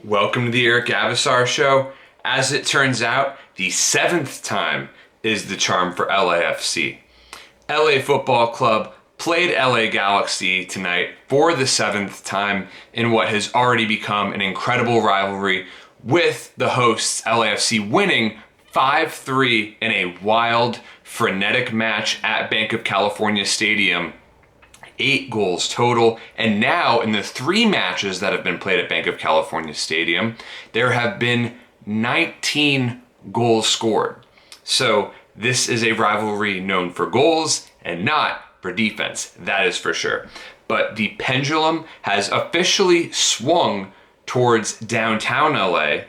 Welcome to the Eric Avasar Show. As it turns out, the seventh time is the charm for LAFC. LA Football Club played LA Galaxy tonight for the seventh time in what has already become an incredible rivalry, with the hosts LAFC winning 5-3 in a wild, frenetic match at Banc of California Stadium. 8 goals total, and now in the 3 matches that have been played at Banc of California Stadium, there have been 19 goals scored. So this is a rivalry known for goals and not for defense, that is for sure. But the pendulum has officially swung towards downtown LA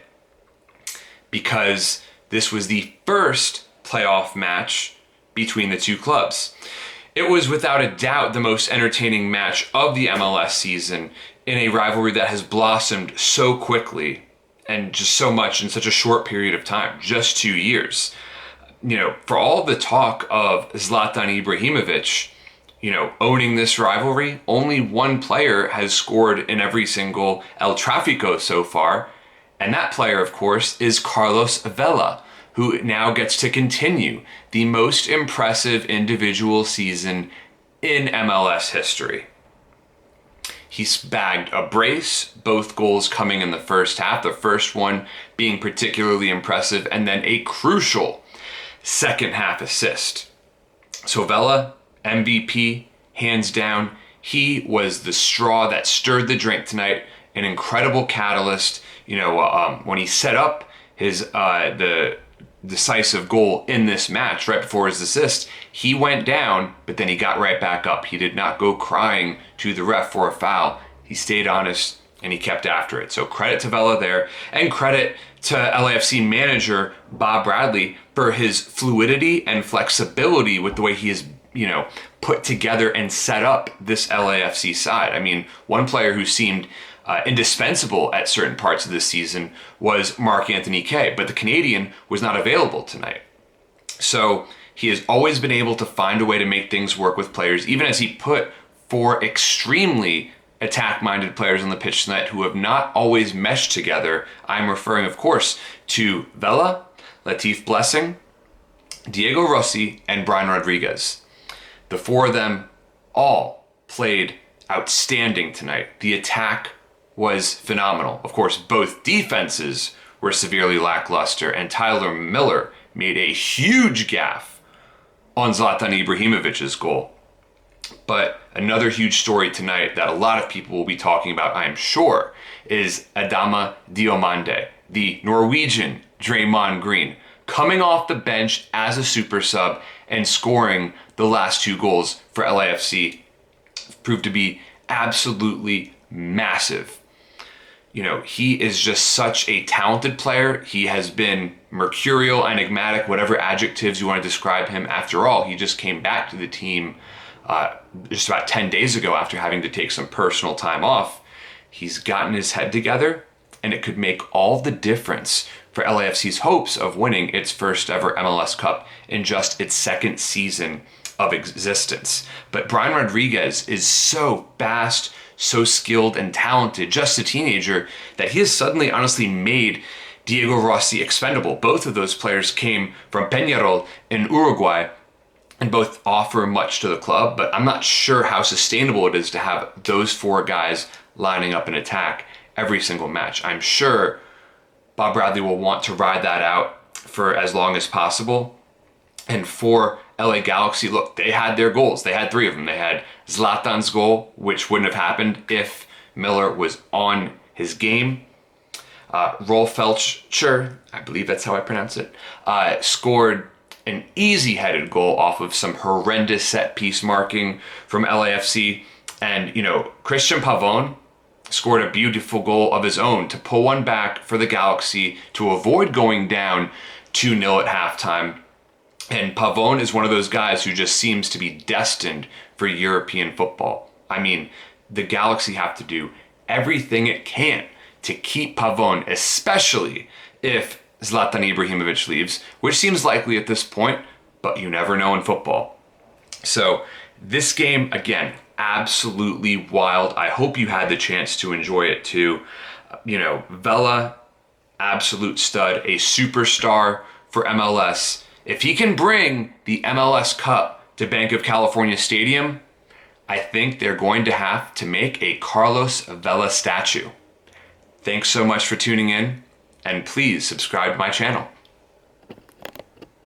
because this was the first playoff match between the two clubs. It was without a doubt the most entertaining match of the MLS season in a rivalry that has blossomed so quickly and just so much in such a short period of time, just 2 years. For all the talk of Zlatan Ibrahimovic, owning this rivalry, only one player has scored in every single El Tráfico so far, and that player, of course, is Carlos Vela, who now gets to continue the most impressive individual season in MLS history. He's bagged a brace, both goals coming in the first half, the first one being particularly impressive, and then a crucial second half assist. So Vela, MVP, hands down. He was the straw that stirred the drink tonight, an incredible catalyst. When he set up his the decisive goal in this match right before his assist, he went down, but then he got right back up. He did not go crying to the ref for a foul. He stayed honest and he kept after it. So credit to Vela there, and credit to LAFC manager Bob Bradley for his fluidity and flexibility with the way he has, put together and set up this LAFC side. I mean, one player who seemed indispensable at certain parts of this season was Marc-Anthony Kaye, but the Canadian was not available tonight. So he has always been able to find a way to make things work with players, even as he put 4 extremely attack-minded players on the pitch tonight who have not always meshed together. I'm referring, of course, to Vela, Latif Blessing, Diego Rossi, and Brian Rodriguez. The 4 of them all played outstanding tonight. The attack was phenomenal. Of course, both defenses were severely lackluster, and Tyler Miller made a huge gaffe on Zlatan Ibrahimovic's goal. But another huge story tonight that a lot of people will be talking about, I am sure, is Adama Diomande, the Norwegian Draymond Green, coming off the bench as a super sub and scoring the last 2 goals for LAFC. Proved to be absolutely massive. He is just such a talented player. He has been mercurial, enigmatic, whatever adjectives you want to describe him. After all, he just came back to the team just about 10 days ago after having to take some personal time off. He's gotten his head together, and it could make all the difference for LAFC's hopes of winning its first ever MLS Cup in just its second season of existence. But Brian Rodriguez is so fast, so skilled and talented, just a teenager, that he has suddenly honestly made Diego Rossi expendable. Both of those players came from Peñarol in Uruguay and both offer much to the club, but I'm not sure how sustainable it is to have those 4 guys lining up in attack every single match. I'm sure Bob Bradley will want to ride that out for as long as possible. And for LA Galaxy, look, they had their goals. They had 3 of them. They had Zlatan's goal, which wouldn't have happened if Miller was on his game. Rolf Feltscher, I believe that's how I pronounce it, scored an easy-headed goal off of some horrendous set-piece marking from LAFC. And, Christian Pavón scored a beautiful goal of his own to pull one back for the Galaxy to avoid going down 2-0 at halftime. And Pavón is one of those guys who just seems to be destined for European football. I mean, the Galaxy have to do everything it can to keep Pavón, especially if Zlatan Ibrahimovic leaves, which seems likely at this point, but you never know in football. So this game, again, absolutely wild. I hope you had the chance to enjoy it too. Vela, absolute stud, a superstar for MLS. If he can bring the MLS Cup to Banc of California Stadium, I think they're going to have to make a Carlos Vela statue. Thanks so much for tuning in, and please subscribe to my channel.